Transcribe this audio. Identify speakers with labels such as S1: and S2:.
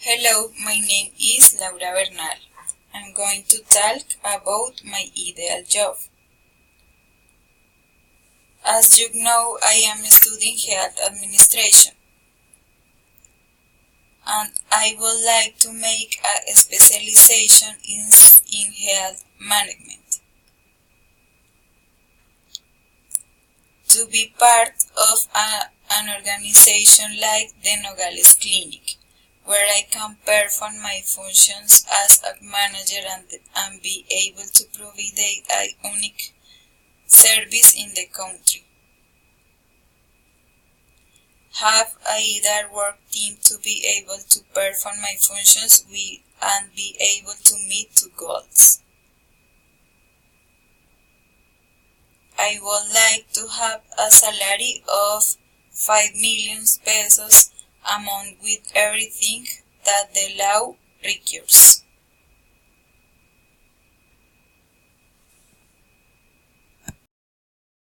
S1: Hello, my name is Laura Bernal. I'm going to talk about my ideal job. As you know, I am studying health administration, and I would like to make a specialization in health management. To be part of an organization like the Nogales Clinic, where I can perform my functions as a manager and be able to provide a unique service in the country. Have a either work team to be able to perform my functions with and be able to meet two goals. I would like to have a salary of 5 million pesos a month with everything that the law requires.